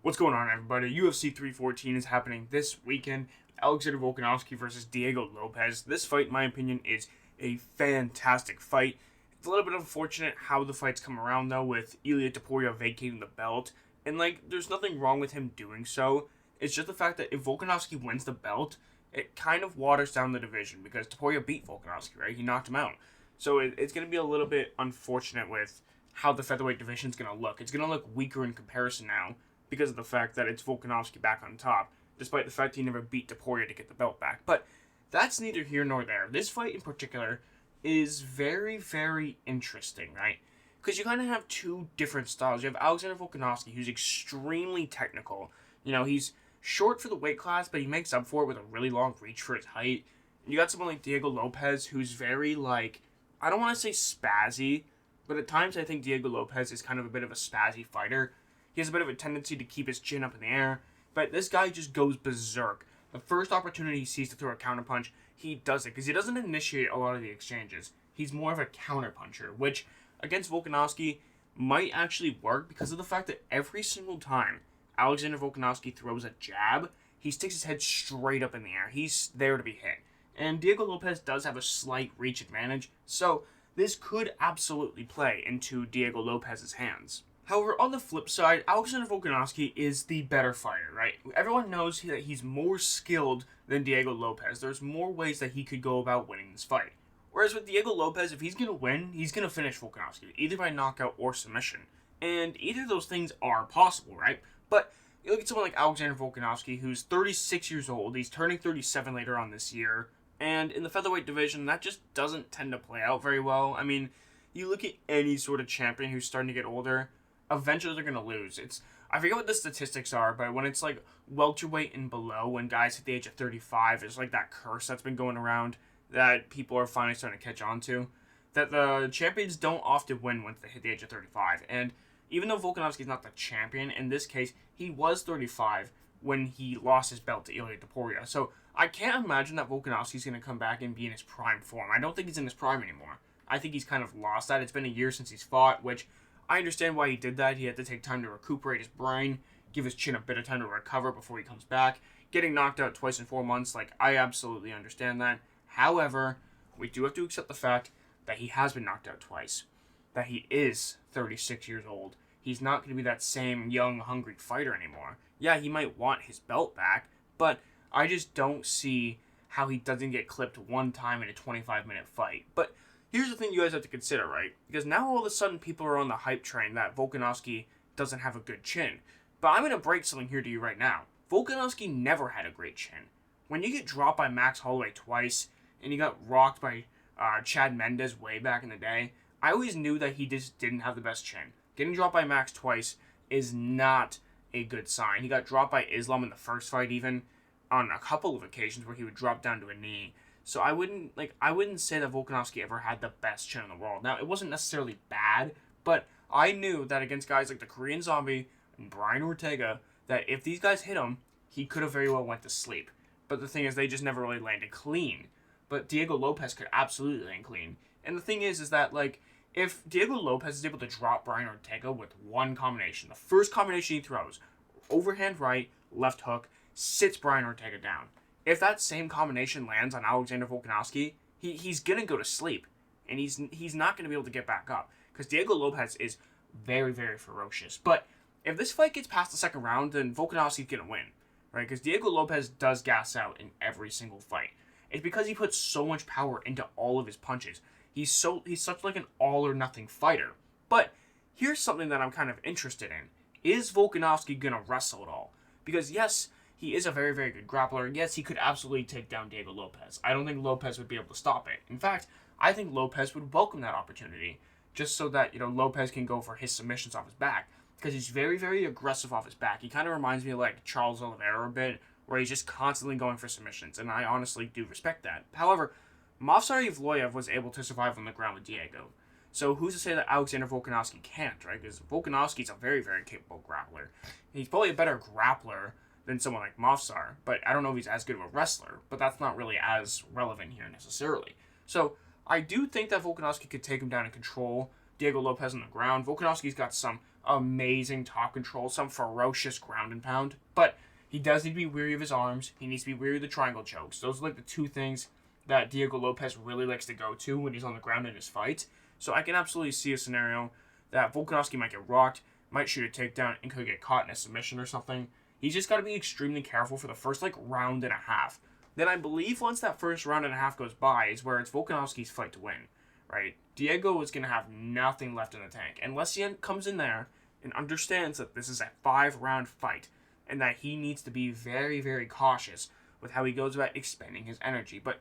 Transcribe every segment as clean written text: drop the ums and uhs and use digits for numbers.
What's going on, everybody? UFC 314 is happening this weekend. Alexander Volkanovski versus Diego Lopes. This fight, in my opinion, is a fantastic fight. It's a little bit unfortunate how the fights come around, though, with Ilia Topuria vacating the belt. And, there's nothing wrong with him doing so. It's just the fact that if Volkanovski wins the belt, it kind of waters down the division because Topuria beat Volkanovski, right? He knocked him out. So it's going to be a little bit unfortunate with how the featherweight division is going to look. It's going to look weaker in comparison now because of the fact that it's Volkanovski back on top, despite the fact he never beat Topuria to get the belt back. But that's neither here nor there. This fight in particular is very, very interesting, right? Because you kind of have two different styles. You have Alexander Volkanovski, who's extremely technical. He's short for the weight class, but he makes up for it with a really long reach for his height. And you got someone like Diego Lopes, who's very, I don't want to say spazzy, but at times I think Diego Lopes is kind of a bit of a spazzy fighter. He has a bit of a tendency to keep his chin up in the air, but this guy just goes berserk. The first opportunity he sees to throw a counterpunch, he does it, because he doesn't initiate a lot of the exchanges. He's more of a counterpuncher, which, against Volkanovski, might actually work because of the fact that every single time Alexander Volkanovski throws a jab, he sticks his head straight up in the air. He's there to be hit. And Diego Lopes does have a slight reach advantage, so this could absolutely play into Diego Lopes' hands. However, on the flip side, Alexander Volkanovski is the better fighter, right? Everyone knows that he's more skilled than Diego Lopes. There's more ways that he could go about winning this fight. Whereas with Diego Lopes, if he's going to win, he's going to finish Volkanovski, either by knockout or submission. And either of those things are possible, right? But you look at someone like Alexander Volkanovski, who's 36 years old. He's turning 37 later on this year. And in the featherweight division, that just doesn't tend to play out very well. I mean, you look at any sort of champion who's starting to get older, eventually they're going to lose. I forget what the statistics are, but when it's welterweight and below, when guys hit the age of 35, it's that curse that's been going around that people are finally starting to catch on to, that the champions don't often win once they hit the age of 35. And even though Volkanovski's not the champion, in this case, he was 35 when he lost his belt to Ilia Topuria. So I can't imagine that Volkanovski's going to come back and be in his prime form. I don't think he's in his prime anymore. I think he's kind of lost that. It's been a year since he's fought, which I understand why he did that. He had to take time to recuperate his brain, give his chin a bit of time to recover before he comes back. Getting knocked out twice in 4 months, I absolutely understand that. However, we do have to accept the fact that he has been knocked out twice. That he is 36 years old. He's not going to be that same young, hungry fighter anymore. Yeah, he might want his belt back, but I just don't see how he doesn't get clipped one time in a 25-minute fight. But here's the thing you guys have to consider, right? Because now all of a sudden people are on the hype train that Volkanovski doesn't have a good chin. But I'm going to break something here to you right now. Volkanovski never had a great chin. When you get dropped by Max Holloway twice, and you got rocked by Chad Mendes way back in the day, I always knew that he just didn't have the best chin. Getting dropped by Max twice is not a good sign. He got dropped by Islam in the first fight even, on a couple of occasions where he would drop down to a knee. So I wouldn't say that Volkanovski ever had the best chin in the world. Now, it wasn't necessarily bad, but I knew that against guys like the Korean Zombie and Brian Ortega, that if these guys hit him, he could have very well went to sleep. But the thing is, they just never really landed clean. But Diego Lopes could absolutely land clean. And the thing is that, if Diego Lopes is able to drop Brian Ortega with one combination, the first combination he throws, overhand right, left hook, sits Brian Ortega down. If that same combination lands on Alexander Volkanovski, he's going to go to sleep. And he's not going to be able to get back up. Because Diego Lopes is very, very ferocious. But if this fight gets past the second round, then Volkanovski's going to win. Right? Because Diego Lopes does gas out in every single fight. It's because he puts so much power into all of his punches. He's such an all-or-nothing fighter. But here's something that I'm kind of interested in. Is Volkanovski going to wrestle at all? Because yes, he is a very, very good grappler. Yes, he could absolutely take down Diego Lopes. I don't think Lopes would be able to stop it. In fact, I think Lopes would welcome that opportunity, just so that, Lopes can go for his submissions off his back. Because he's very, very aggressive off his back. He kind of reminds me of Charles Oliveira a bit, where he's just constantly going for submissions, and I honestly do respect that. However, Movsar Evloev was able to survive on the ground with Diego. So who's to say that Alexander Volkanovski can't, right? Because Volkanovski's a very, very capable grappler. He's probably a better grappler than someone like Movsar, but I don't know if he's as good of a wrestler, but that's not really as relevant here necessarily. So I do think that Volkanovski could take him down and control Diego Lopes on the ground. Volkanovski's got some amazing top control, some ferocious ground and pound, but he does need to be wary of his arms. He needs to be wary of the triangle chokes. Those are like the two things that Diego Lopes really likes to go to when he's on the ground in his fights. So I can absolutely see a scenario that Volkanovski might get rocked, might shoot a takedown, and could get caught in a submission or something. He's just got to be extremely careful for the first round and a half. Then I believe once that first round and a half goes by is where it's Volkanovski's fight to win, right? Diego is going to have nothing left in the tank unless he comes in there and understands that this is a 5-round fight and that he needs to be very, very cautious with how he goes about expending his energy. But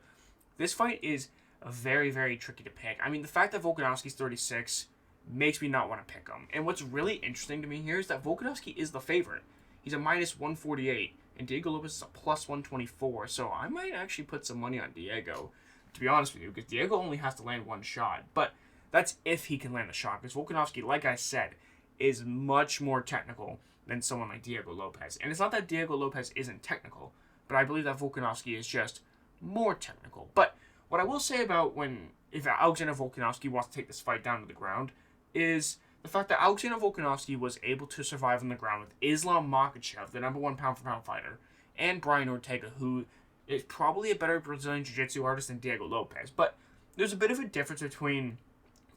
this fight is very, very tricky to pick. I mean, the fact that Volkanovski's 36 makes me not want to pick him. And what's really interesting to me here is that Volkanovski is the favorite. He's a minus 148, and Diego Lopes is a plus 124, so I might actually put some money on Diego, to be honest with you, because Diego only has to land one shot. But that's if he can land the shot, because Volkanovski, like I said, is much more technical than someone like Diego Lopes. And it's not that Diego Lopes isn't technical, but I believe that Volkanovski is just more technical. But what I will say about if Alexander Volkanovski wants to take this fight down to the ground is the fact that Alexander Volkanovski was able to survive on the ground with Islam Makhachev, the number 1 pound-for-pound fighter, and Brian Ortega, who is probably a better Brazilian Jiu-Jitsu artist than Diego Lopes. But there's a bit of a difference between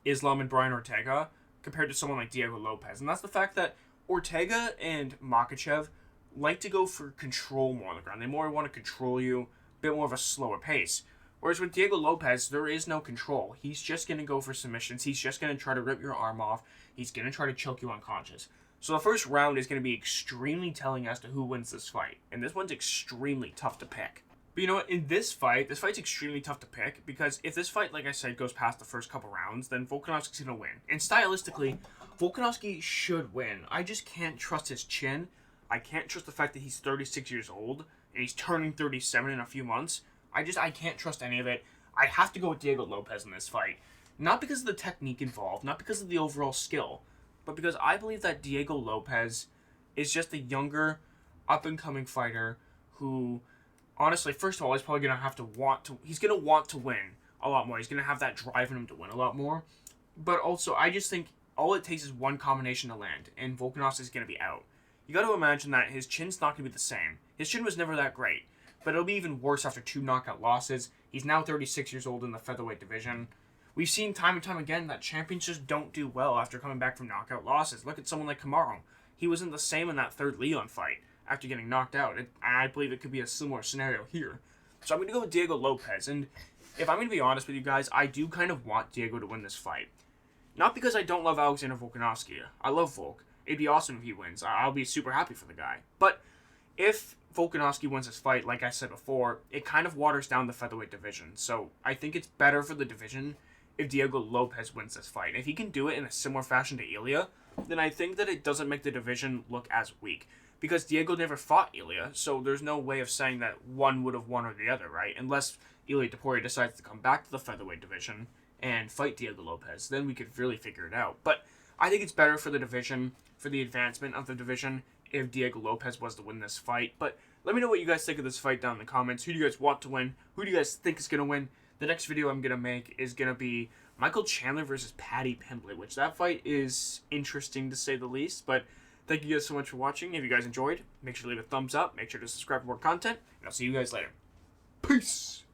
Islam and Brian Ortega compared to someone like Diego Lopes, and that's the fact that Ortega and Makhachev like to go for control more on the ground. They more want to control you, a bit more of a slower pace. Whereas with Diego Lopes, there is no control. He's just going to go for submissions. He's just going to try to rip your arm off. He's going to try to choke you unconscious. So the first round is going to be extremely telling as to who wins this fight. And this one's extremely tough to pick. But you know what? In this fight's extremely tough to pick because if this fight, like I said, goes past the first couple rounds, then Volkanovski's going to win. And stylistically, Volkanovski should win. I just can't trust his chin. I can't trust the fact that he's 36 years old and he's turning 37 in a few months. I can't trust any of it. I have to go with Diego Lopes in this fight. Not because of the technique involved, not because of the overall skill, but because I believe that Diego Lopes is just a younger, up-and-coming fighter who, honestly, first of all, he's probably going to he's going to want to win a lot more. He's going to have that drive in him to win a lot more. But also, I just think all it takes is one combination to land, and Volkanovski is going to be out. You got to imagine that his chin's not going to be the same. His chin was never that great, but it'll be even worse after 2 knockout losses. He's now 36 years old in the featherweight division. We've seen time and time again that champions just don't do well after coming back from knockout losses. Look at someone like Kamaru. He wasn't the same in that third Leon fight after getting knocked out. I believe it could be a similar scenario here. So I'm going to go with Diego Lopes. And if I'm going to be honest with you guys, I do kind of want Diego to win this fight. Not because I don't love Alexander Volkanovski. I love Volk. It'd be awesome if he wins. I'll be super happy for the guy. But if Volkanovski wins this fight, like I said before, it kind of waters down the featherweight division. So I think it's better for the division if Diego Lopes wins this fight. If he can do it in a similar fashion to Ilya, then I think that it doesn't make the division look as weak. Because Diego never fought Ilya, so there's no way of saying that one would have won or the other, right? Unless Ilya Topuria decides to come back to the featherweight division and fight Diego Lopes, then we could really figure it out. But I think it's better for the division, for the advancement of the division, if Diego Lopes was to win this fight. But let me know what you guys think of this fight down in the comments. Who do you guys want to win? Who do you guys think is going to win? The next video I'm going to make is going to be Michael Chandler versus Paddy Pimblett, which that fight is interesting to say the least. But thank you guys so much for watching. If you guys enjoyed, make sure to leave a thumbs up. Make sure to subscribe for more content. And I'll see you guys later. Peace!